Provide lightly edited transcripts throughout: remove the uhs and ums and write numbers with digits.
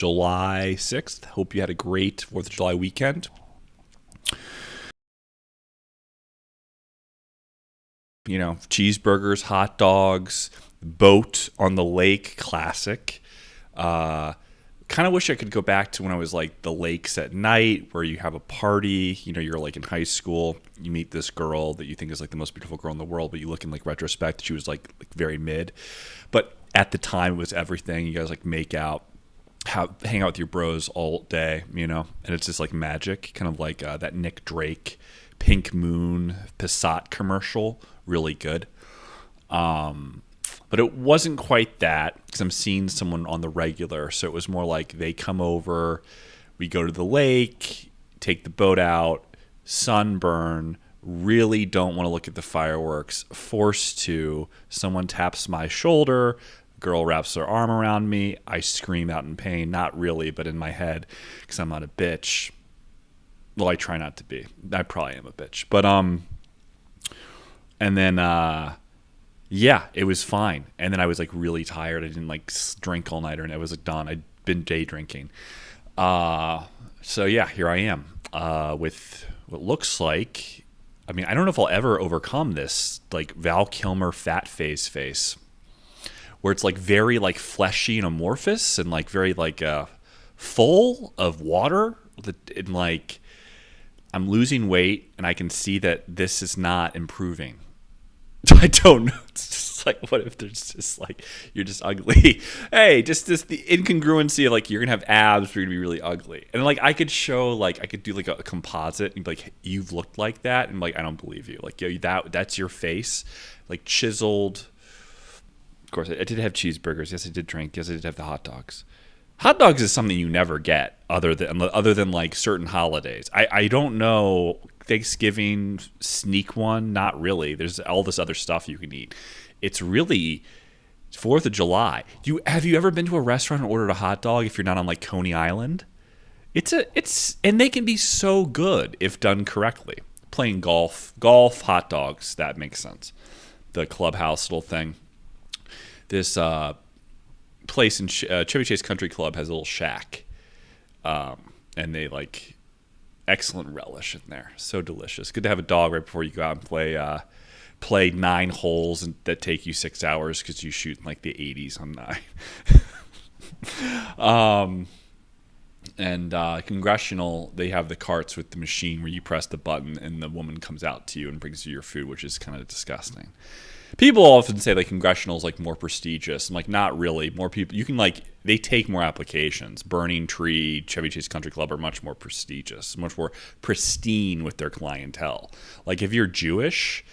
July 6th. Hope you had a great 4th of July weekend. You know, cheeseburgers, hot dogs, boat on the lake, classic. Kind of wish I could go back to when I was like the lakes at night where you have a party, you know, you're like in high school, you meet this girl that you think is like the most beautiful girl in the world, but you look in like retrospect, she was like very mid. But at the time it was everything. You guys like make out, hang out with your bros all day, you know, and it's just like magic, kind of like that Nick Drake Pink Moon Passat commercial, really good. But it wasn't quite that because I'm seeing someone on the regular. So it was more like they come over, we go to the lake, take the boat out, sunburn, really don't want to look at the fireworks, forced to. Someone taps my shoulder, girl wraps her arm around me. I scream out in pain, not really, but in my head because I'm not a bitch. Well, I try not to be. I probably am a bitch. But, and then, yeah, it was fine. And then I was like really tired. I didn't like drink all night, and it was like done. I'd been day drinking. So yeah, here I am with what looks like, I mean, I don't know if I'll ever overcome this like Val Kilmer fat face, where it's like very like fleshy and amorphous and like very like full of water. And like I'm losing weight, and I can see that this is not improving. I don't know. It's just like, what if there's just like, you're just ugly? Hey, just this, the incongruency of like, you're gonna have abs, but you're gonna be really ugly. And like, I could show like, I could do like a composite and be like, you've looked like that, and like, I don't believe you. Like, yo, that's your face, like chiseled. Of course, I did have cheeseburgers. Yes, I did drink. Yes, I did have the hot dogs. Hot dogs is something you never get other than like certain holidays. I don't know. Thanksgiving, sneak one, not really. There's all this other stuff you can eat. It's really 4th of July. Have you ever been to a restaurant and ordered a hot dog if you're not on like Coney Island? And they can be so good if done correctly. Playing golf, hot dogs, that makes sense. The clubhouse little thing. This place in Chevy Chase Country Club has a little shack, and they like excellent relish in there. So delicious. Good to have a dog right before you go out and play 9 holes that take you 6 hours because you shoot in like the 80s on 9. And Congressional, they have the carts with the machine where you press the button and the woman comes out to you and brings you your food, which is kind of disgusting. People often say like Congressional is like more prestigious. I'm like, not really. More people, you can like, they take more applications. Burning Tree, Chevy Chase Country Club are much more prestigious, much more pristine with their clientele. Like if you're Jewish,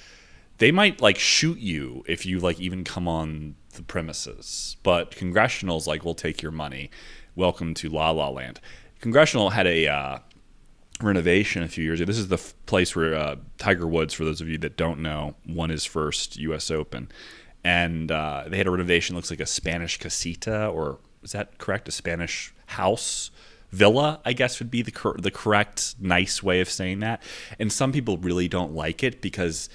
they might like shoot you if you like even come on the premises. But Congressional's like, we'll take your money. Welcome to La La Land. Congressional had a renovation a few years ago. This is the place where Tiger Woods, for those of you that don't know, won his first U.S. Open. And they had a renovation that looks like a Spanish casita, or is that correct? A Spanish house? Villa, I guess, would be the correct, nice way of saying that. And some people really don't like it because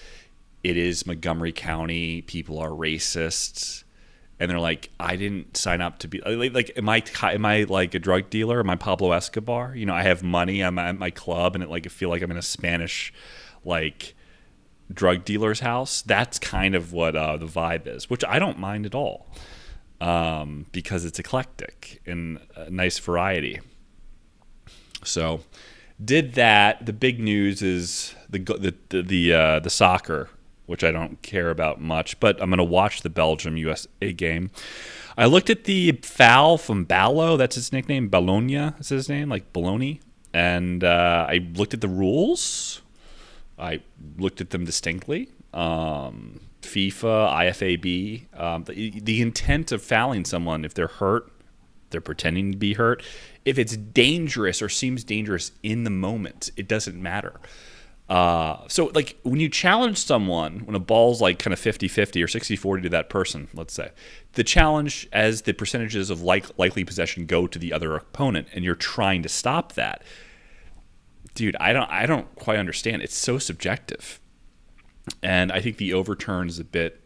it is Montgomery County. People are racist. And they're like, I didn't sign up to be like, am I like a drug dealer? Am I Pablo Escobar? You know, I have money. I'm at my club, and I feel like I'm in a Spanish, like, drug dealer's house. That's kind of what the vibe is, which I don't mind at all, because it's eclectic and a nice variety. So, did that. The big news is the soccer, which I don't care about much, but I'm going to watch the Belgium-USA game. I looked at the foul from Ballo. That's his nickname. Bologna is his name, like Bologna. And I looked at the rules. I looked at them distinctly. FIFA, IFAB. The intent of fouling someone, if they're hurt, they're pretending to be hurt. If it's dangerous or seems dangerous in the moment, it doesn't matter. So like when you challenge someone, when a ball's like kind of 50-50 or 60-40 to that person, let's say, the challenge as the percentages of likely possession go to the other opponent, and you're trying to stop that. Dude, I don't quite understand. It's so subjective. And I think the overturn is a bit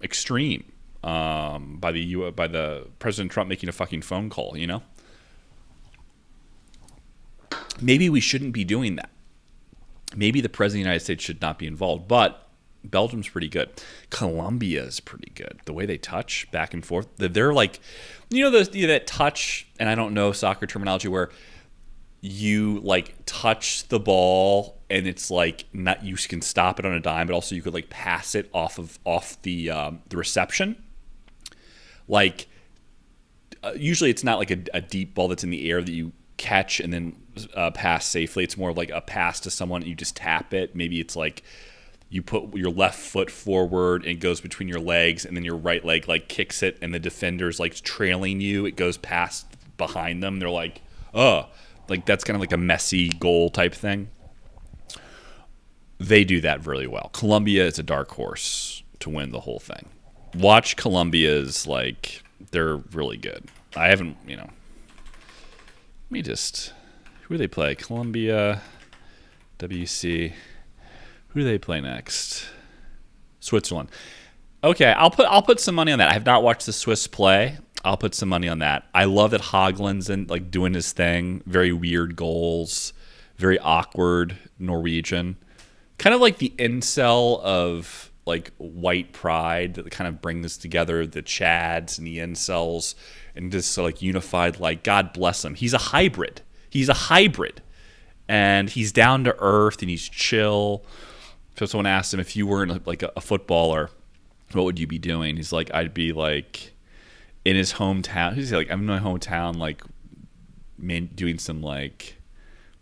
extreme by the President Trump making a fucking phone call, you know? maybe we shouldn't be doing that. Maybe the president of the United States should not be involved, but Belgium's pretty good. Colombia is pretty good. The way they touch back and forth, they're like, that touch, and I don't know soccer terminology, where you like touch the ball and it's like not, you can stop it on a dime, but also you could like pass it off the reception. Like usually it's not like a deep ball that's in the air that you catch and then pass safely. It's more of like a pass to someone and you just tap it. Maybe it's like you put your left foot forward and it goes between your legs, and then your right leg like kicks it, and the defender's like trailing you. It goes past behind them. They're like, oh, like that's kind of like a messy goal type thing. They do that really well. Colombia is a dark horse to win the whole thing. Watch Colombia's, like, they're really good. I haven't, let me just, who do they play? Colombia, WC. Who do they play next? Switzerland. Okay, I'll put some money on that. I have not watched the Swiss play. I'll put some money on that. I love that Hageland's like doing his thing. Very weird goals. Very awkward Norwegian. Kind of like the incel of like white pride that kind of bring this together. The Chads and the incels and just like unified. Like God bless him. He's a hybrid. And he's down to earth and he's chill. So someone asked him, if you weren't like a footballer, what would you be doing? He's like, I'd be like in his hometown. He's like, I'm in my hometown, like doing some like,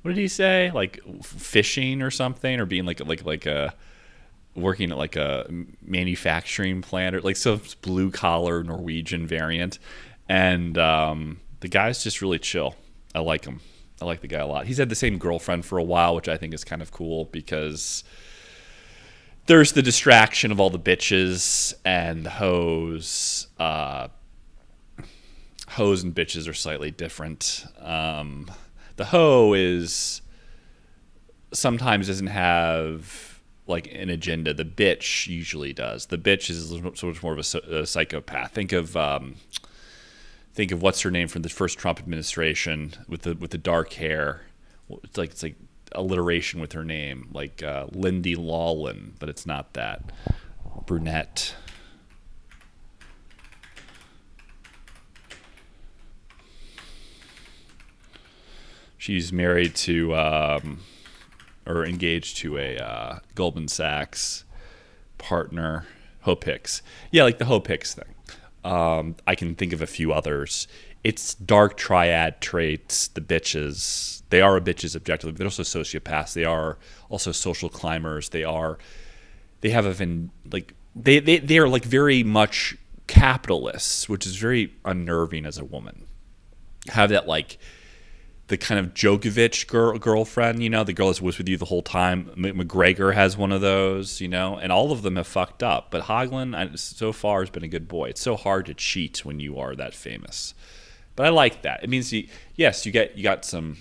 what did he say? Like fishing or something, or being like a working at like a manufacturing plant, or like some blue collar Norwegian variant. And the guy's just really chill. I like him. I like the guy a lot. He's had the same girlfriend for a while, which I think is kind of cool because there's the distraction of all the bitches and the hoes. Hoes and bitches are slightly different. The hoe is sometimes doesn't have like an agenda. The bitch usually does. The bitch is so much more of a psychopath. Think of what's her name from the first Trump administration with the dark hair. It's like alliteration with her name, like Lindy Lawlin, but it's not that. Brunette. She's married to or engaged to a Goldman Sachs partner, Hope Hicks. Yeah, like the Hope Hicks thing. I can think of a few others. It's dark triad traits. The bitches, they are bitches objectively, but they're also sociopaths. They are also social climbers. They are very much capitalists, which is very unnerving as a woman. Have that like the kind of Djokovic girlfriend, the girl that was with you the whole time. McGregor has one of those, and all of them have fucked up. But Hagelin, so far, has been a good boy. It's so hard to cheat when you are that famous. But I like that. It means you got some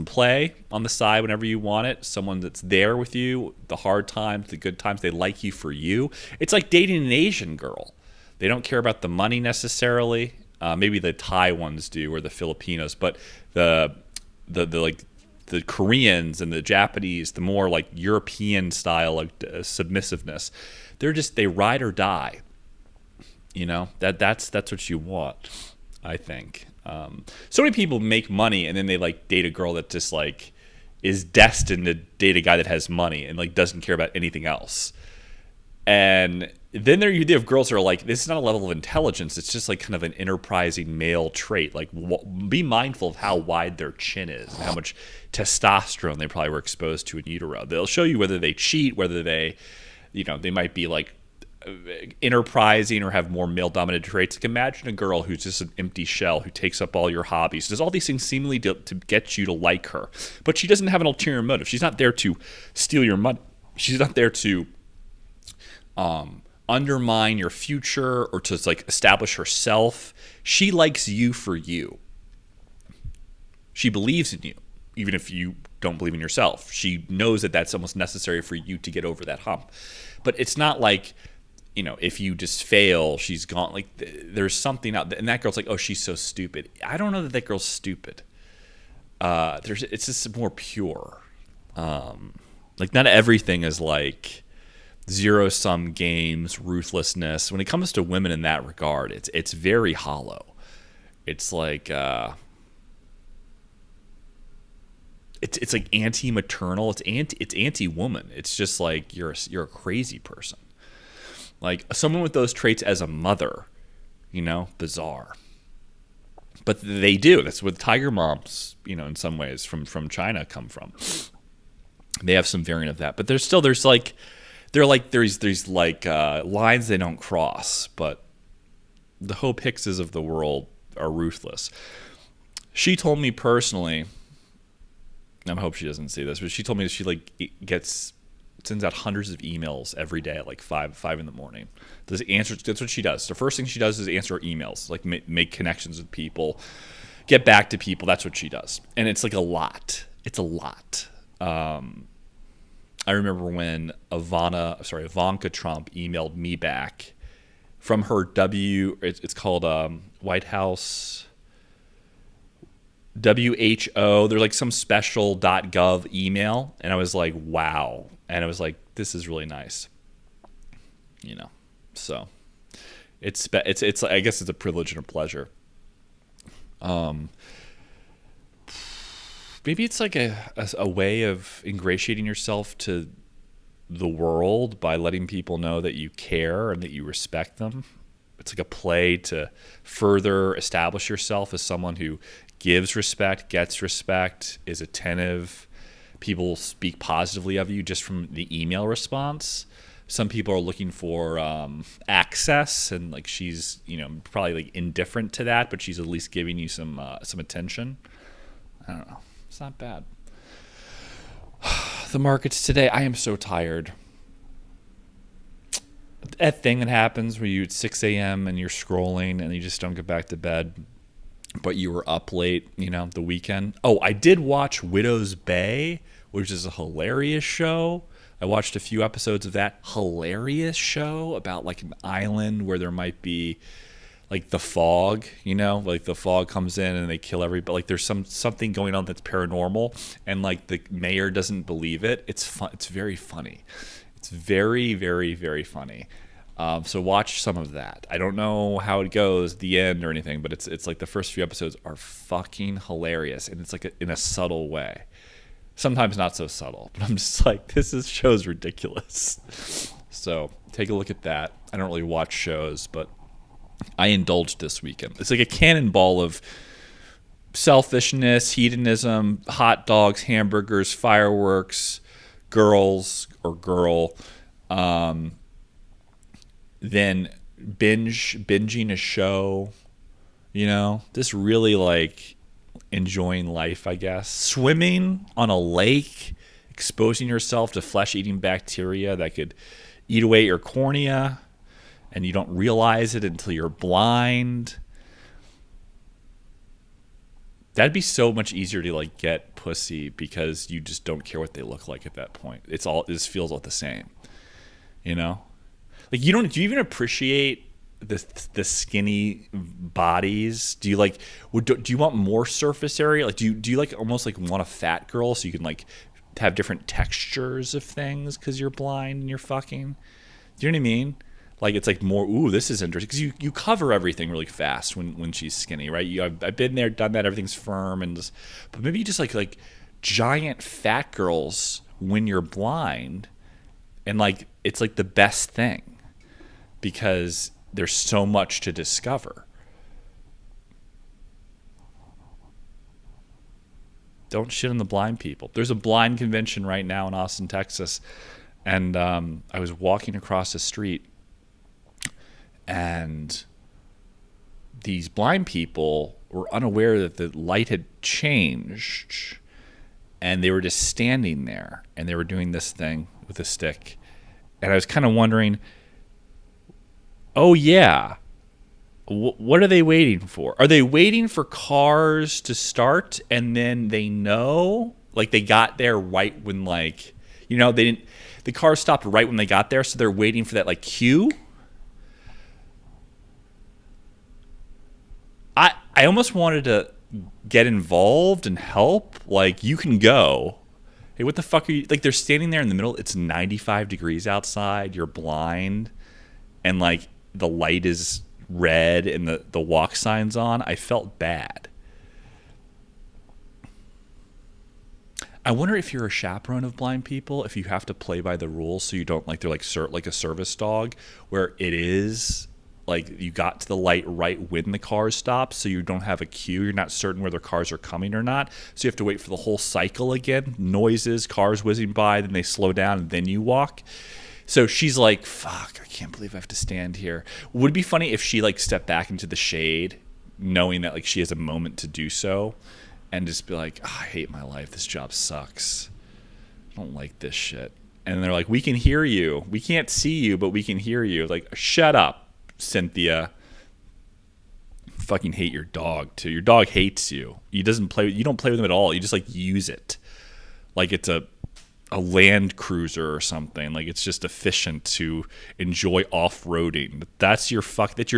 play on the side whenever you want it. Someone that's there with you, the hard times, the good times. They like you for you. It's like dating an Asian girl. They don't care about the money necessarily. Maybe the Thai ones do, or the Filipinos, but the Koreans and the Japanese, the more like European style, like submissiveness, they ride or die. That's what you want, I think. So many people make money and then they like date a girl that just like is destined to date a guy that has money and like doesn't care about anything else. And then you have girls that are like, this is not a level of intelligence. It's just like kind of an enterprising male trait. Like, be mindful of how wide their chin is and how much testosterone they probably were exposed to in utero. They'll show you whether they cheat, whether they might be like enterprising or have more male-dominated traits. Like, imagine a girl who's just an empty shell who takes up all your hobbies. Does all these things seemingly to get you to like her, but she doesn't have an ulterior motive. She's not there to steal your money. She's not there to undermine your future or to like establish herself. She likes you for you. She believes in you, even if you don't believe in yourself. She knows that that's almost necessary for you to get over that hump. But it's not like, if you just fail, she's gone. Like, there's something out there. And that girl's like, oh, she's so stupid. I don't know that girl's stupid. it's just more pure. Like not everything is like zero-sum games, ruthlessness. When it comes to women in that regard, it's very hollow. It's like it's like anti-maternal. It's anti-woman. It's just like you're a crazy person. Like someone with those traits as a mother, bizarre. But they do. That's what tiger moms, in some ways from China come from. They have some variant of that, but there's lines they don't cross. But the Hope Hickses of the world are ruthless. She told me personally, I hope she doesn't see this, but she told me that she sends out hundreds of emails every day at like 5 in the morning. That's what she does. The first thing she does is answer emails, like make connections with people, get back to people. That's what she does, and it's like a lot. It's a lot. I remember when Ivanka Trump emailed me back from her it's called White House WHO. There's like some special .gov email, and I was like, wow. And I was like, this is really nice. So it's I guess it's a privilege and a pleasure. Maybe it's like a way of ingratiating yourself to the world by letting people know that you care and that you respect them. It's like a play to further establish yourself as someone who gives respect, gets respect, is attentive. People speak positively of you just from the email response. Some people are looking for access, and like she's probably like indifferent to that, but she's at least giving you some attention. I don't know. It's not bad. The markets today, I am so tired. That thing that happens where at 6 a.m. and you're scrolling and you just don't get back to bed, but you were up late, the weekend. Oh, I did watch Widow's Bay, which is a hilarious show. I watched a few episodes of that hilarious show about like an island where there might be like the fog, like the fog comes in and they kill everybody. Like there's something going on that's paranormal, and like the mayor doesn't believe it. It's fun. It's very funny. It's very, very, very funny. So watch some of that. I don't know how it goes, the end or anything, but it's like the first few episodes are fucking hilarious, and it's like in a subtle way. Sometimes not so subtle, but I'm just like, show's ridiculous. So take a look at that. I don't really watch shows, but I indulged this weekend. It's like a cannonball of selfishness, hedonism, hot dogs, hamburgers, fireworks, girls or girl, then binging a show, just really like enjoying life, I guess. Swimming on a lake, exposing yourself to flesh-eating bacteria that could eat away your cornea, and you don't realize it until you're blind. That'd be so much easier to like get pussy because you just don't care what they look like at that point. It just feels all the same, Like do you even appreciate the skinny bodies? Do you like do you want more surface area? Like do you like almost like want a fat girl so you can like have different textures of things because you're blind and you're fucking? Do you know what I mean? Like it's like more, ooh, this is interesting because you cover everything really fast when she's skinny, right? I've been there, done that. Everything's firm but maybe you just like giant fat girls when you're blind, and like it's like the best thing because there's so much to discover. Don't shit on the blind people. There's a blind convention right now in Austin, Texas, and I was walking across the street, and these blind people were unaware that the light had changed, and they were just standing there, and they were doing this thing with a stick. And I was kind of wondering, oh yeah, what are they waiting for? Are they waiting for cars to start, and then they know, like they got there right when the car stopped right when they got there, so they're waiting for that like cue? I almost wanted to get involved and help, like, you can go. Hey, what the fuck are you, like, they're standing there in the middle. It's 95 degrees outside. You're blind. And, like, the light is red and the walk sign's on. I felt bad. I wonder if you're a chaperone of blind people, if you have to play by the rules so you don't, like, they're like a service dog where it is like you got to the light right when the cars stop, so you don't have a queue. You're not certain whether cars are coming or not, so you have to wait for the whole cycle again. Noises, cars whizzing by, then they slow down, and then you walk. So she's like, fuck, I can't believe I have to stand here. Would it be funny if she, like, stepped back into the shade knowing that, like, she has a moment to do so and just be like, oh, I hate my life. This job sucks. I don't like this shit. And they're like, we can hear you. We can't see you, but we can hear you. Like, shut up, Cynthia. Fucking hate your dog too. Your dog hates you. You don't play with him at all. You just, like, use it like it's a Land Cruiser or something. Like, it's just efficient to enjoy off-roading. That's your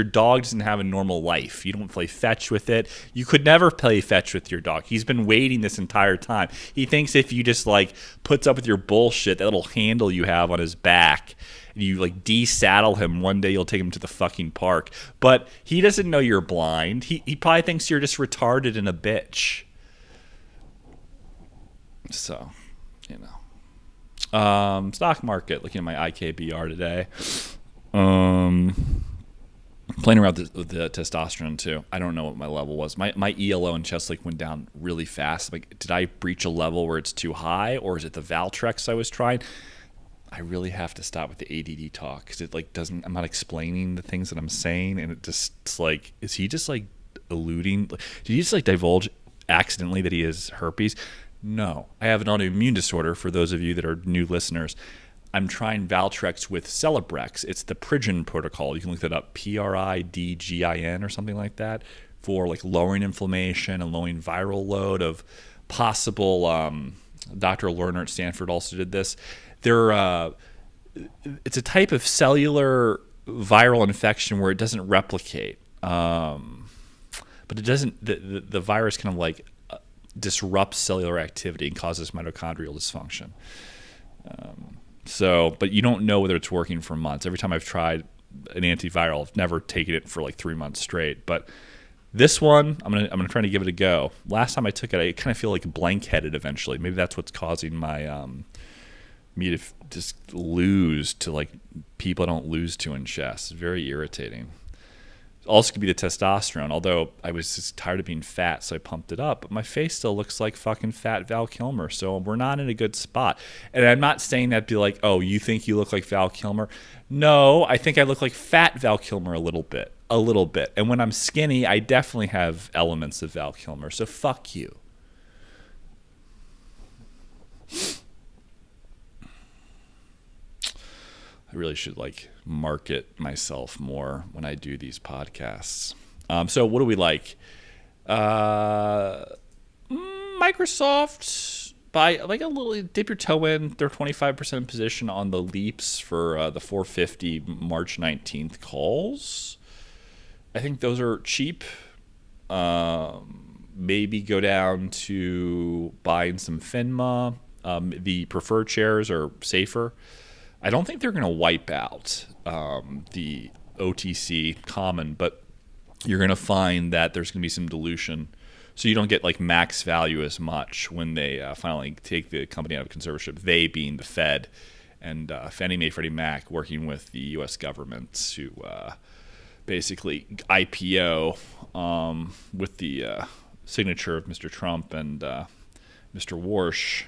dog doesn't have a normal life. You don't play fetch with it. You could never play fetch with your dog. He's been waiting this entire time. He thinks if you just, like, puts up with your bullshit, that little handle you have on his back, and you, like, de-saddle him, one day you'll take him to the fucking park. But he doesn't know you're blind. He probably thinks you're just retarded and a bitch. So, you know. Stock market, looking at my IKBR today. Playing around with the testosterone too. I don't know what my level was. My ELO and chest went down really fast. Like, did I breach a level where it's too high, or is it the Valtrex I was trying? I really have to stop with the ADD talk because it, like, doesn't. I'm not explaining the things that I'm saying, and it's like, is he just, like, alluding? Did he just, like, divulge accidentally that he has herpes? No, I have an autoimmune disorder. For those of you that are new listeners, I'm trying Valtrex with Celebrex. It's the Pridgin protocol. You can look that up, PRIDGIN or something like that, for, like, lowering inflammation and lowering viral load of possible. Dr. Lerner at Stanford also did this. It's a type of cellular viral infection where it doesn't replicate, but it doesn't. The virus kind of, like, disrupts cellular activity and causes mitochondrial dysfunction. But you don't know whether it's working for months. Every time I've tried an antiviral, I've never taken it for, like, 3 months straight. But this one, I'm gonna try to give it a go. Last time I took it, I kind of feel like blank-headed eventually. Maybe that's what's causing my me to just lose to, like, people I don't lose to in chess. It's very irritating. Also could be the testosterone, although I was just tired of being fat, so I pumped it up. But my face still looks like fucking fat Val Kilmer, so we're not in a good spot. And I'm not saying that to be like, oh, you think you look like Val Kilmer? No, I think I look like fat Val Kilmer a little bit. And when I'm skinny, I definitely have elements of Val Kilmer, so fuck you. I really should, like, market myself more when I do these podcasts. So what do we like? Microsoft, buy, like, a little, dip your toe in. They're 25% position on the leaps for the 450 March 19th calls. I think those are cheap. Maybe go down to buying some FINMA. The preferred shares are safer. I don't think they're going to wipe out the OTC common, but you're going to find that there's going to be some dilution. So you don't get, like, max value as much when they finally take the company out of conservatorship, they being the Fed and Fannie Mae, Freddie Mac, working with the U.S. government to basically IPO with the signature of Mr. Trump and Mr. Warsh.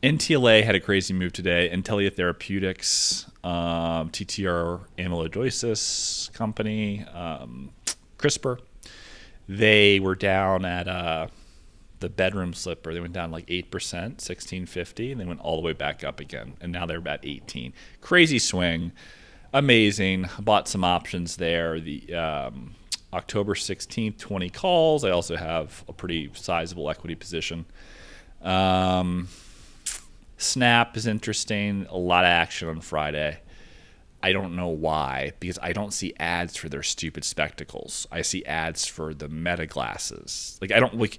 NTLA had a crazy move today. Intellia Therapeutics, TTR amyloidosis company, CRISPR. They were down at the bedroom slipper. They went down like 8%, 1650, and they went all the way back up again. And now they're about 18. Crazy swing. Amazing. Bought some options there. The October 16th, 20 calls. I also have a pretty sizable equity position. Snap is interesting. A lot of action on Friday. I don't know why, because I don't see ads for their stupid spectacles. I see ads for the Meta glasses. Like, I don't like.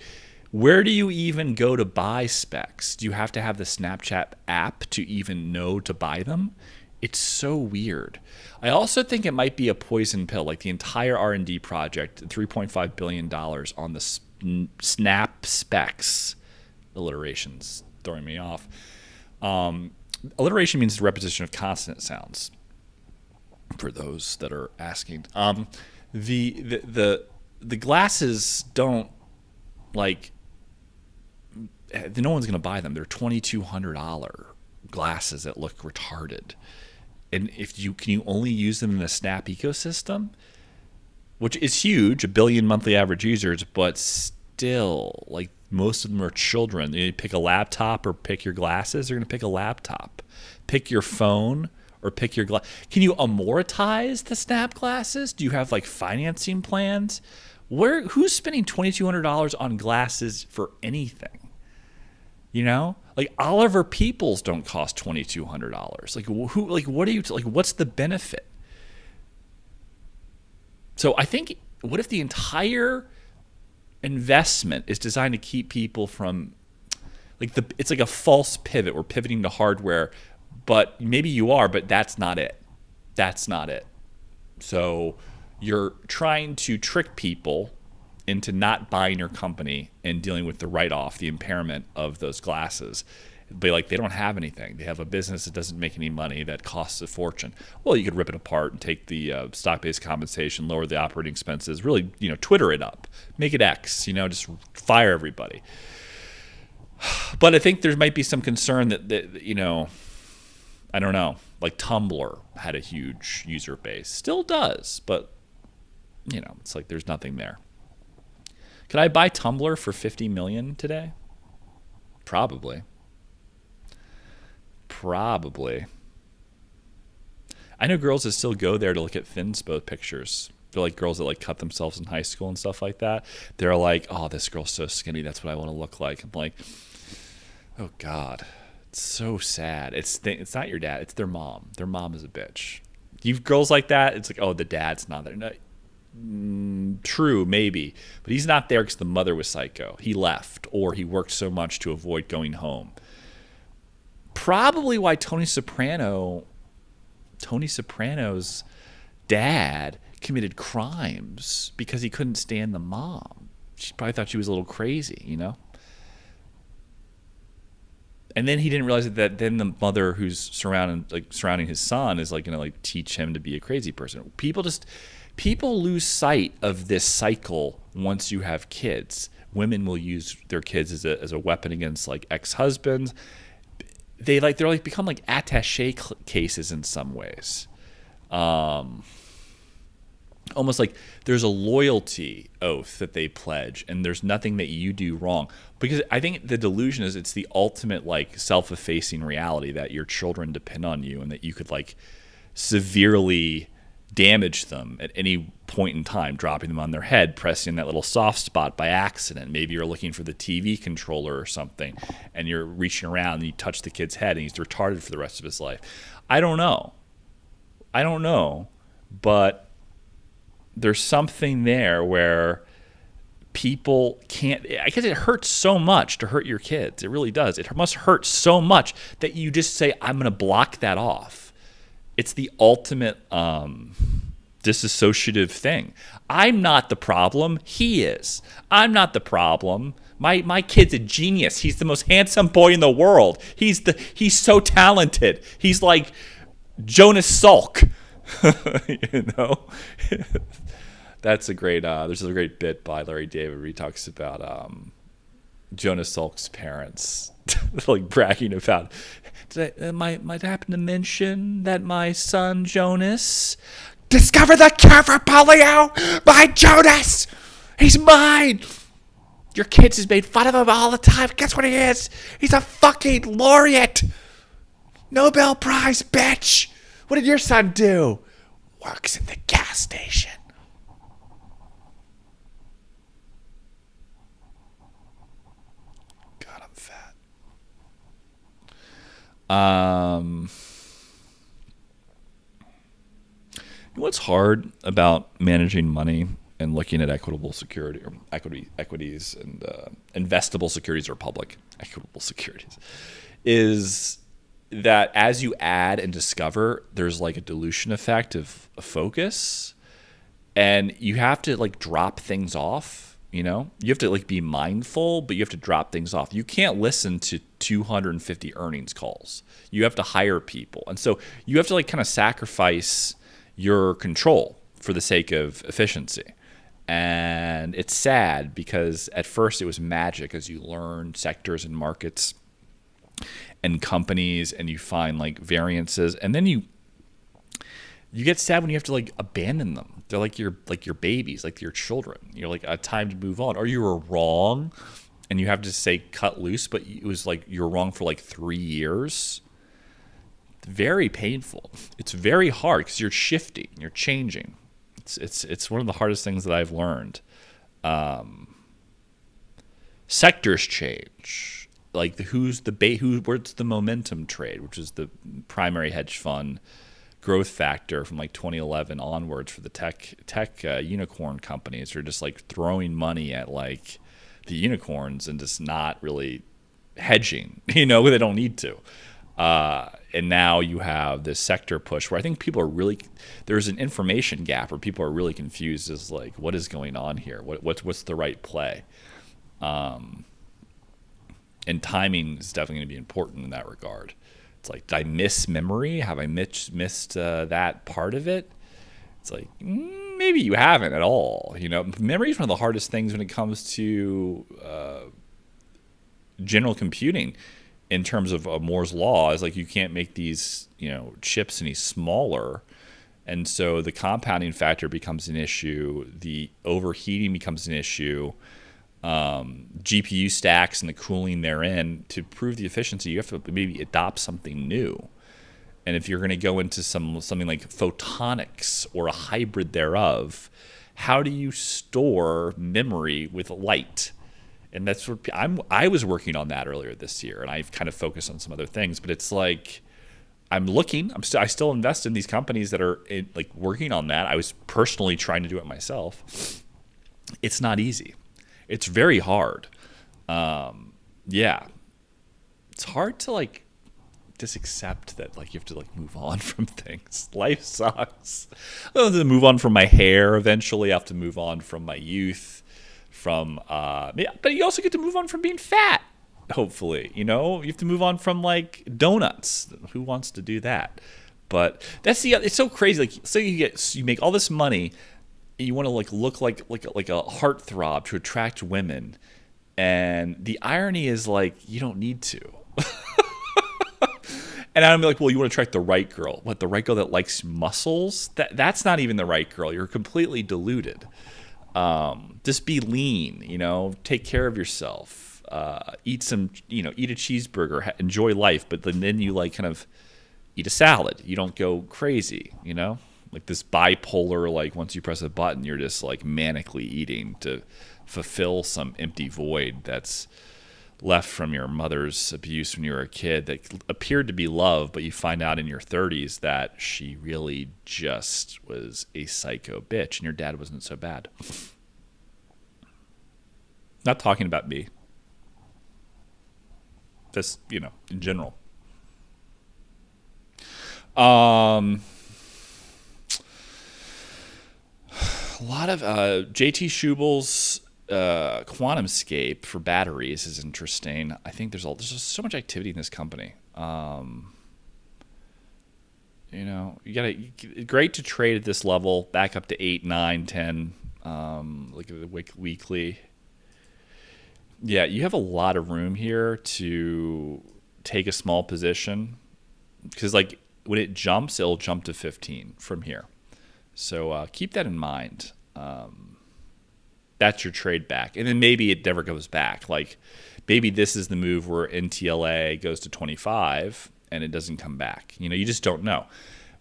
Where do you even go to buy specs? Do you have to have the Snapchat app to even know to buy them? It's so weird. I also think it might be a poison pill. Like the entire R&D project, $3.5 billion on the Snap specs. Alliterations throwing me off. Alliteration means the repetition of consonant sounds. For those that are asking, the glasses don't like. No one's gonna buy them. They're $2,200 glasses that look retarded, and if you can you only use them in the Snap ecosystem, which is huge, 1 billion monthly average users, but still, like most of them are children. You pick a laptop or pick your glasses. They're gonna pick a laptop. Pick your phone or pick your glass. Can you amortize the Snap glasses? Do you have like financing plans? Who's spending $2,200 on glasses for anything? You know, like Oliver Peoples don't cost $2,200. Like who? Like what are you? Like what's the benefit? So I think, what if the entire investment is designed to keep people from, like it's like a false pivot. We're pivoting to hardware, but maybe you are, but that's not it. That's not it. So you're trying to trick people into not buying your company and dealing with the write-off, the impairment of those glasses. But like they don't have anything. They have a business that doesn't make any money, that costs a fortune. Well, you could rip it apart and take the stock-based compensation, lower the operating expenses, really, Twitter it up, make it X, just fire everybody. But I think there might be some concern that I don't know, like Tumblr had a huge user base, still does, but it's like there's nothing there. Could I buy Tumblr for $50 million today? Probably. I know girls that still go there to look at Thinspo pictures. They're like girls that like cut themselves in high school and stuff like that. They're like, oh, this girl's so skinny, that's what I want to look like. I'm like, oh God, it's so sad. It's not your dad, it's their mom. Their mom is a bitch. You have girls like that, it's like, oh, the dad's not there. No, true, maybe, but he's not there because the mother was psycho. He left, or he worked so much to avoid going home. Probably why Tony Soprano's dad committed crimes, because he couldn't stand the mom. She probably thought she was a little crazy, And then he didn't realize that then the mother who's surrounding his son is like going to like teach him to be a crazy person. People lose sight of this cycle once you have kids. Women will use their kids as a weapon against like ex-husbands. They're become like attaché cases in some ways. Almost like there's a loyalty oath that they pledge, and there's nothing that you do wrong. Because I think the delusion is it's the ultimate like self-effacing reality that your children depend on you, and that you could like severely damage them at any point in time, dropping them on their head, pressing that little soft spot by accident. Maybe you're looking for the TV controller or something, and you're reaching around and you touch the kid's head and he's retarded for the rest of his life. I don't know, but there's something there where people can't, I guess it hurts so much to hurt your kids. It really does. It must hurt so much that you just say, I'm going to block that off. It's the ultimate disassociative thing. I'm not the problem. He is. I'm not the problem. My kid's a genius. He's the most handsome boy in the world. He's so talented. He's like Jonas Salk. That's a great. There's a great bit by Larry David where he talks about Jonas Salk's parents, like bragging about. Might happen to mention that my son Jonas discovered the cure for polio by Jonas. He's mine. Your kids has made fun of him all the time. Guess what he is? He's a fucking laureate. Nobel Prize, bitch. What did your son do? Works at the gas station. God, I'm fat. What's hard about managing money and looking at equitable security or equities and investable securities or public equitable securities is that as you add and discover, there's like a dilution effect of focus, and you have to like drop things off. You know, you have to like be mindful, but you have to drop things off. You can't listen to 250 earnings calls. You have to hire people, and so you have to like kind of sacrifice your control for the sake of efficiency. And it's sad because at first it was magic as you learn sectors and markets and companies and you find like variances, and then you get sad when you have to like abandon them. They're like your babies, like your children. You're like, time to move on. Or you were wrong and you have to say cut loose, but it was like you're wrong for like 3 years. Very painful. It's very hard because you're shifting, you're changing. It's one of the hardest things that I've learned. Sectors change. Like where's the momentum trade, which is the primary hedge fund growth factor from like 2011 onwards for the tech unicorn companies are just like throwing money at like the unicorns and just not really hedging. You know, they don't need to. And now you have this sector push where I think people are there's an information gap where people are really confused as like, what is going on here? What's the right play? And timing is definitely going to be important in that regard. It's like, did I miss memory? Have I missed that part of it? It's like, maybe you haven't at all. You know, memory is one of the hardest things when it comes to general computing. In terms of Moore's law, is like you can't make these, you know, chips any smaller, and so the compounding factor becomes an issue. The overheating becomes an issue. GPU stacks and the cooling therein. To prove the efficiency, you have to maybe adopt something new. And if you're going to go into something like photonics or a hybrid thereof, how do you store memory with light? And that's what I was working on that earlier this year, and I've kind of focused on some other things. But it's like I still invest in these companies that are like working on that. I was personally trying to do it myself. It's not easy. It's very hard. Yeah, it's hard to like just accept that like you have to like move on from things. Life sucks. I have to move on from my hair eventually. I have to move on from my youth. But you also get to move on from being fat, hopefully. You know, you have to move on from like donuts. Who wants to do that? But it's so crazy. Like, so you make all this money, and you want to like look like a heartthrob to attract women, and the irony is like you don't need to. And I'm like, well, you want to attract the right girl. What, the right girl that likes muscles? That's not even the right girl. You're completely deluded. Just be lean, you know, take care of yourself, eat a cheeseburger, enjoy life, but then you like kind of eat a salad. You don't go crazy, you know, like this bipolar, like once you press a button, you're just like manically eating to fulfill some empty void that's left from your mother's abuse when you were a kid that appeared to be love, but you find out in your 30s that she really just was a psycho bitch and your dad wasn't so bad. Not talking about me. Just, you know, in general. A lot of JT Schubel's QuantumScape for batteries is interesting. I think there's just so much activity in this company. You know, great to trade at this level, back up to 8, 9, 10. Look at the weekly. Yeah, you have a lot of room here to take a small position because, like, when it jumps, it'll jump to 15 from here. So keep that in mind. That's your trade back. And then maybe it never goes back. Like maybe this is the move where NTLA goes to 25 and it doesn't come back. You know, you just don't know.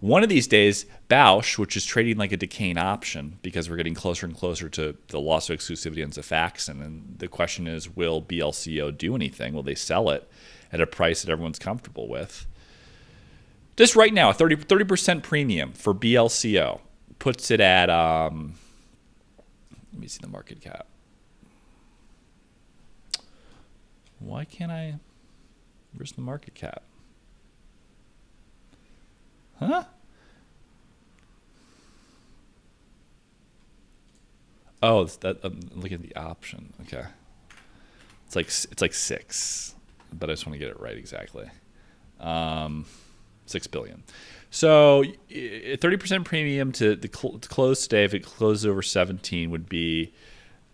One of these days, Bausch, which is trading like a decaying option because we're getting closer and closer to the loss of exclusivity on Xifaxan. And the question is, will BLCO do anything? Will they sell it at a price that everyone's comfortable with? Just right now, a 30% premium for BLCO. puts it at let me see the market cap. Why can't I? Where's the market cap? Huh? Oh, it's that. I'm looking at the option. Okay, it's like 6, but I just want to get it right exactly. 6 billion. So 30% premium to close today, if it closes over 17, would be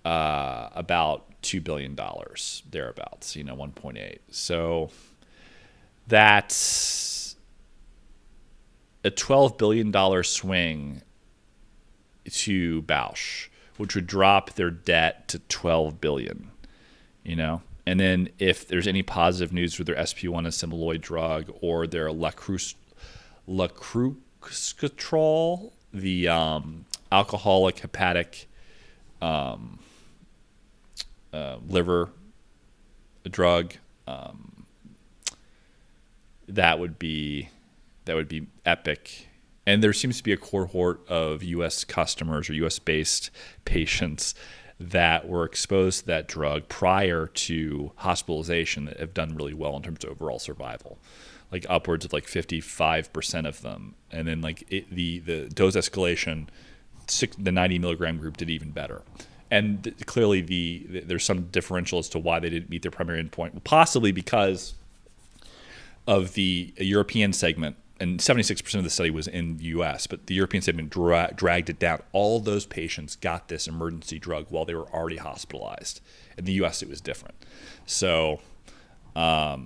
about $2 billion thereabouts. 1.8. So that's a $12 billion swing to Bausch, which would drop their debt to $12 billion. And then if there's any positive news with their SP1 asciminib drug or their lacrucatrol, the alcoholic hepatic liver drug, that would be epic. And there seems to be a cohort of U.S. customers or U.S.-based patients that were exposed to that drug prior to hospitalization that have done really well in terms of overall survival, like upwards of 55% of them. And then the dose escalation, the 90 milligram group did even better. And clearly there's some differential as to why they didn't meet their primary endpoint, possibly because of the European segment. And 76% of the study was in the U.S., but the European segment dragged it down. All those patients got this emergency drug while they were already hospitalized. In the U.S., it was different. So, yeah,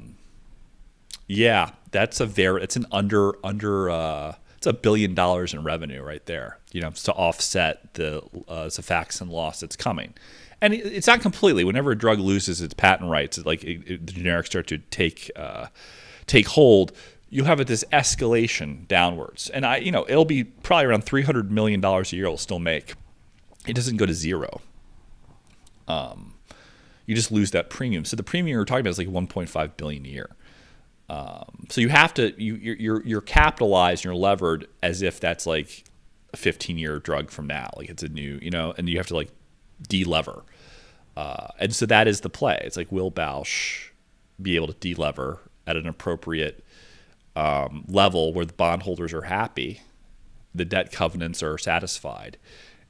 it's $1 billion in revenue right there. To offset the Xifaxan loss that's coming. And it's not completely. Whenever a drug loses its patent rights, the generics start to take hold. You have this escalation downwards, and it'll be probably around $300 million a year. It'll still make. It doesn't go to zero. You just lose that premium. So the premium we're talking about is like $1.5 billion a year. So you have to you're capitalized and you're levered as if that's like a 15-year drug from now, like it's a new and you have to de-lever. And so that is the play. It's like, will Bausch be able to de-lever at an appropriate level where the bondholders are happy, the debt covenants are satisfied,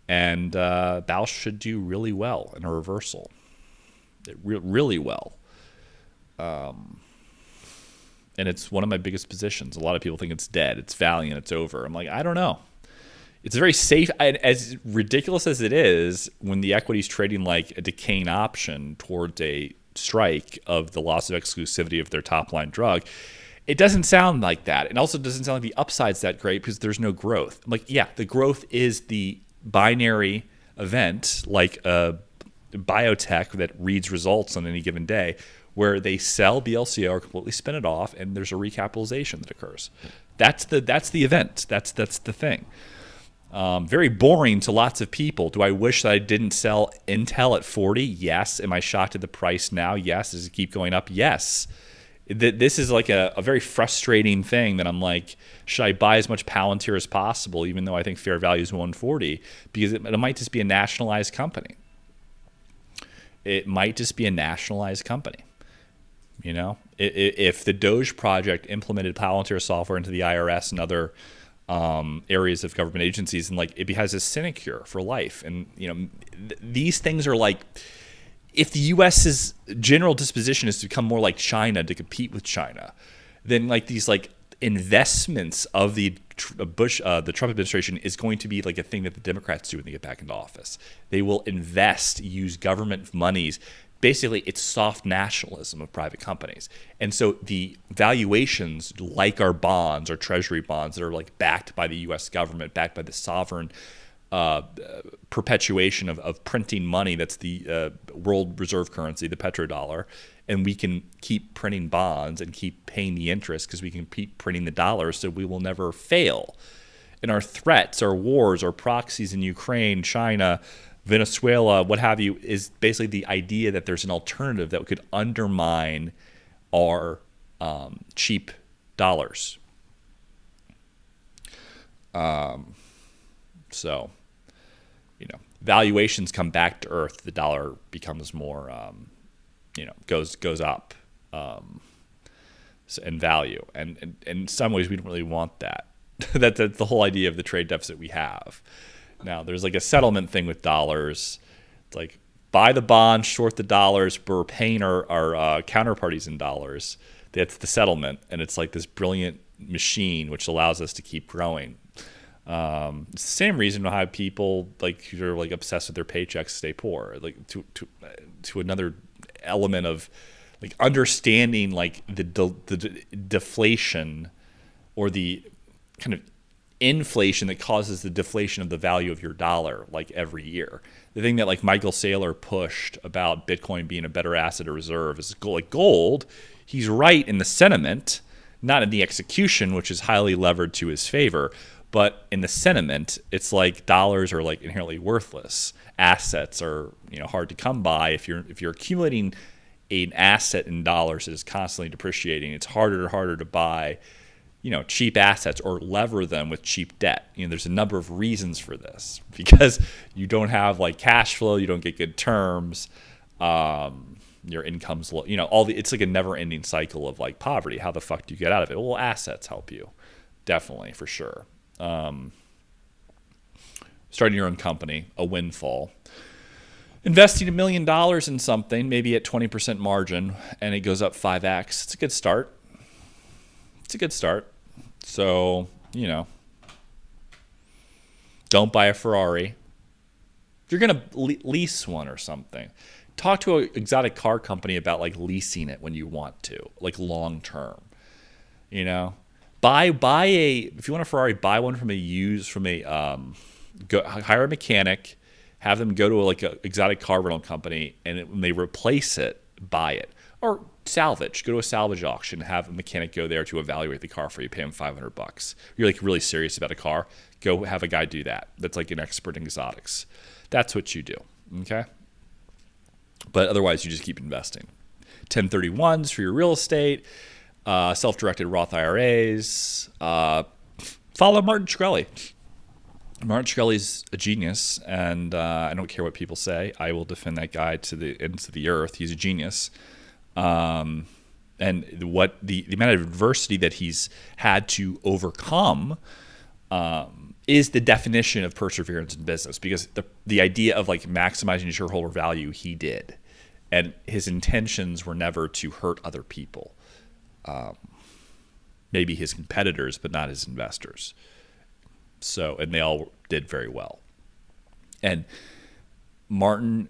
and Bausch should do really well in a reversal, really well. And it's one of my biggest positions. A lot of people think it's dead, it's Valiant, it's over. I'm like, I don't know. It's very safe, as ridiculous as it is, when the equity's trading like a decaying option towards a strike of the loss of exclusivity of their top line drug. It doesn't sound like that. It also doesn't sound like the upside's that great because there's no growth. I'm like, yeah, the growth is the binary event, like a biotech that reads results on any given day, where they sell BLCO or completely spin it off, and there's a recapitalization that occurs. That's the event. That's the thing. Very boring to lots of people. Do I wish that I didn't sell Intel at 40? Yes. Am I shocked at the price now? Yes. Does it keep going up? Yes. This is like a very frustrating thing that I'm like, should I buy as much Palantir as possible, even though I think fair value is 140? Because it might just be a nationalized company. It might just be a nationalized company. If the Doge project implemented Palantir software into the IRS and other areas of government agencies, and it has a sinecure for life, and these things are like, if the U.S.'s general disposition is to become more like China, to compete with China, then these investments of the Trump administration is going to be like a thing that the Democrats do when they get back into office. They will invest, use government monies. Basically, it's soft nationalism of private companies. And so the valuations, like our bonds, our treasury bonds that are backed by the U.S. government, backed by the sovereign perpetuation of printing money, that's the world reserve currency, the petrodollar, and we can keep printing bonds and keep paying the interest because we can keep printing the dollars, so we will never fail. And our threats, our wars, our proxies in Ukraine, China, Venezuela, what have you, is basically the idea that there's an alternative that could undermine our cheap dollars. So, valuations come back to earth. The dollar becomes more, goes up in value. And in some ways, we don't really want that. That's the whole idea of the trade deficit we have. Now, there's like a settlement thing with dollars. It's like, buy the bonds, short the dollars, we're paying our counterparties in dollars. That's the settlement. And it's like this brilliant machine which allows us to keep growing. It's the same reason why people who are obsessed with their paychecks stay poor. To another element of understanding the deflation or the kind of inflation that causes the deflation of the value of your dollar every year. The thing that Michael Saylor pushed about Bitcoin being a better asset or reserve is gold. He's right in the sentiment, not in the execution, which is highly levered to his favor. But in the sentiment, it's dollars are inherently worthless. Assets are hard to come by. If you're accumulating an asset in dollars that is constantly depreciating, it's harder and harder to buy cheap assets or lever them with cheap debt. There's a number of reasons for this, because you don't have cash flow, you don't get good terms, your income's low. It's a never-ending cycle of poverty. How the fuck do you get out of it? Well, assets help you, definitely, for sure. Starting your own company, a windfall. Investing $1 million in something, maybe at 20% margin, and it goes up 5x. It's a good start. So, don't buy a Ferrari. You're going to lease one or something. Talk to an exotic car company about leasing it when you want to, long term. Buy if you want a Ferrari, buy one from hire a mechanic, have them go to a exotic car rental company, and when they replace it, buy it. Or salvage. Go to a salvage auction, have a mechanic go there to evaluate the car for you, pay him $500. You're really serious about a car, go have a guy do that. That's an expert in exotics. That's what you do, okay? But otherwise, you just keep investing. 1031s for your real estate, self-directed Roth IRAs. Follow Martin Shkreli. Martin Shkreli's a genius, and I don't care what people say. I will defend that guy to the ends of the earth. He's a genius. And what the amount of adversity that he's had to overcome is the definition of perseverance in business, because the idea of maximizing shareholder value, he did, and his intentions were never to hurt other people, maybe his competitors, but not his investors. So, and they all did very well. And Martin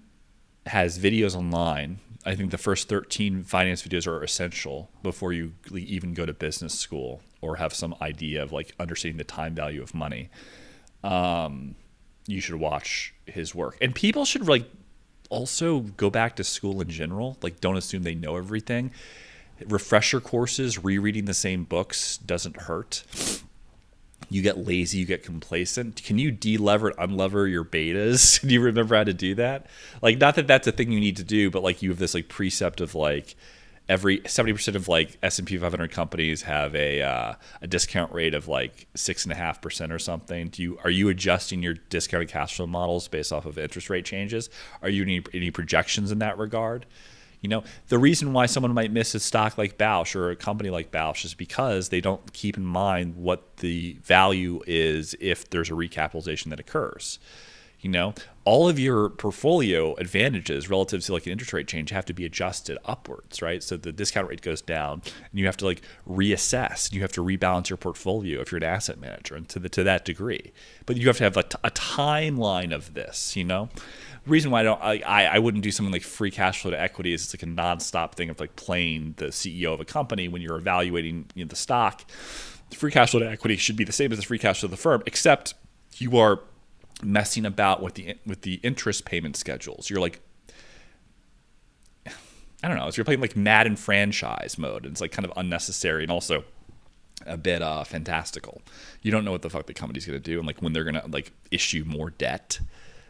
has videos online. I think the first 13 finance videos are essential before you even go to business school or have some idea of understanding the time value of money. You should watch his work. And people should also go back to school in general. Don't assume they know everything. Refresher courses, rereading the same books doesn't hurt. You get lazy, you get complacent. Can you de-lever and unlever your betas? Do you remember how to do that? Not that that's a thing you need to do, but you have this precept of every 70% of S&P 500 companies have a discount rate of 6.5% or something. Are you adjusting your discounted cash flow models based off of interest rate changes? Are you any projections in that regard? The reason why someone might miss a stock like Bausch or a company like Bausch is because they don't keep in mind what the value is if there's a recapitalization that occurs. All of your portfolio advantages relative to an interest rate change have to be adjusted upwards, right? So the discount rate goes down, and you have to reassess. You have to rebalance your portfolio if you're an asset manager, and to that degree. But you have to have a timeline of this. The reason why I wouldn't do something like free cash flow to equity is it's a nonstop thing of playing the CEO of a company when you're evaluating the stock. The free cash flow to equity should be the same as the free cash flow to the firm, except you are messing about with the interest payment schedules. You're I don't know. You're playing Madden franchise mode, and it's kind of unnecessary and also a bit fantastical. You don't know what the fuck the company's gonna do and when they're gonna issue more debt.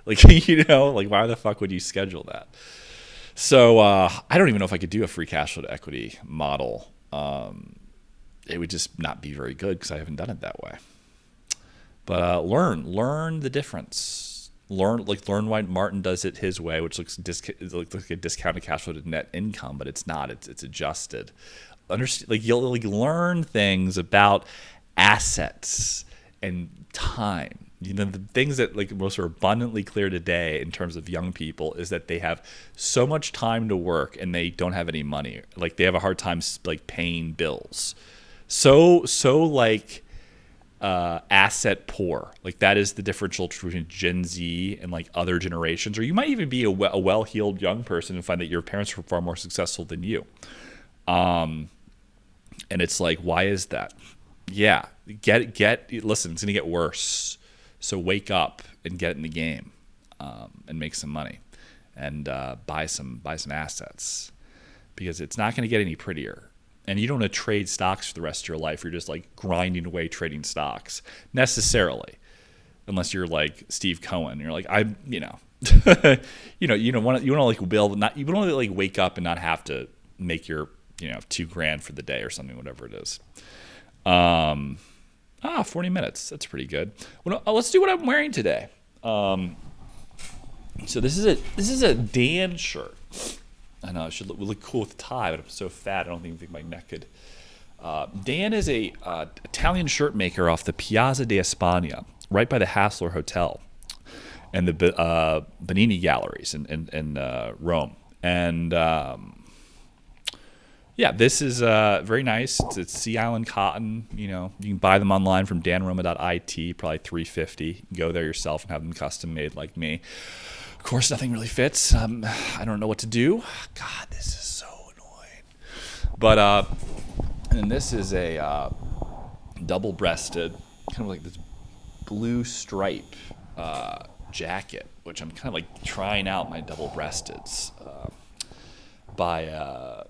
Why the fuck would you schedule that? So I don't even know if I could do a free cash flow to equity model. It would just not be very good because I haven't done it that way. But learn the difference. Learn why Martin does it his way, which looks like a discounted cash flow to net income, but it's not. It's adjusted. Understand, like you'll learn things about assets and time. You know, the things that like most are abundantly clear today in terms of young people is that they have so much time to work and they don't have any money. Like they have a hard time like paying bills. So like asset poor. Like that is the differential between Gen Z and like other generations. Or you might even be a well-heeled young person and find that your parents were far more successful than you. And it's like, why is that? Yeah, listen, it's gonna get worse. So wake up and get in the game, and make some money, and buy some assets, because it's not going to get any prettier. And you don't want to trade stocks for the rest of your life. You're just like grinding away trading stocks necessarily, unless you're like Steve Cohen. You're like you don't want to like build not you want to like wake up and not have to make your $2,000 for the day or something, whatever it is. 40 minutes. That's pretty good. Well, let's do what I'm wearing today. So this is a Dan shirt. I know I should look cool with the tie, but I'm so fat I don't even think my neck could. Dan is a Italian shirt maker off the Piazza di Spagna, right by the Hassler Hotel and the Bernini Galleries in Rome. And yeah, this is very nice. It's Sea Island cotton. You can buy them online from danroma.it, probably $3.50. You can go there yourself and have them custom made like me. Of course, nothing really fits. I don't know what to do. God, this is so annoying. But and this is a double-breasted, kind of like this blue stripe jacket, which I'm kind of like trying out my double-breasteds by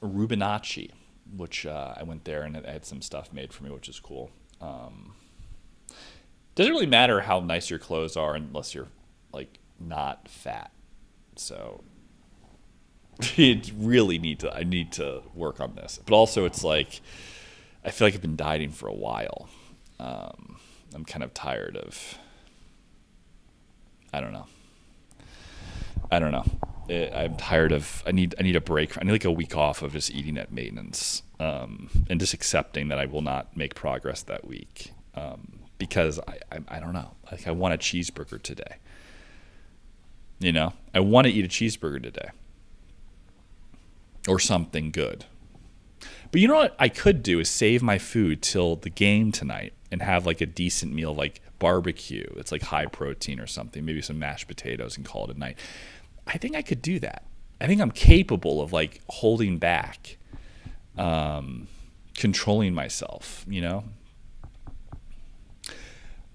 Rubinacci, which I went there and I had some stuff made for me, which is cool. Doesn't really matter how nice your clothes are unless you're like not fat. So I need to work on this. But also it's like I feel like I've been dieting for a while. I'm kind of tired of I don't know. I'm tired of. I need a break. I need like a week off of just eating at maintenance, and just accepting that I will not make progress that week, because I don't know. Like I want a cheeseburger today. I want to eat a cheeseburger today, or something good. But you know what I could do is save my food till the game tonight and have like a decent meal, like barbecue. It's like high protein or something. Maybe some mashed potatoes and call it a night. I think I could do that. I think I'm capable of like holding back, controlling myself,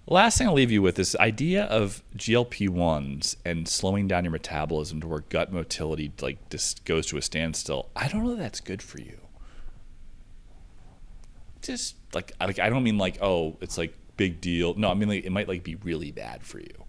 Last thing I'll leave you with is this idea of GLP-1s and slowing down your metabolism to where gut motility like just goes to a standstill. I don't know if that's good for you. Just like I don't mean like, oh, it's like big deal. No, I mean like it might like be really bad for you.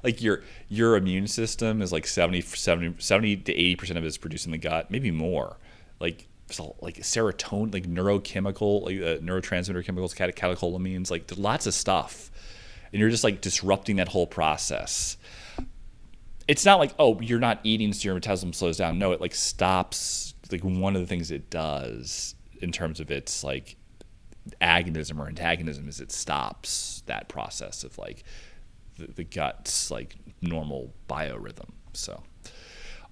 like your immune system is like 70 to 80% of it is produced in the gut, maybe more. Like serotonin, like neurochemical, like neurotransmitter chemicals, catecholamines, like there's lots of stuff, and you're just like disrupting that whole process. It's not like, oh, you're not eating so your metabolism slows down. No, it like stops. Like one of the things it does in terms of its like agonism or antagonism is it stops that process of like the gut's like normal biorhythm. So,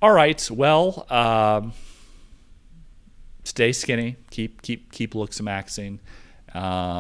all right, well, stay skinny, keep looks maxing.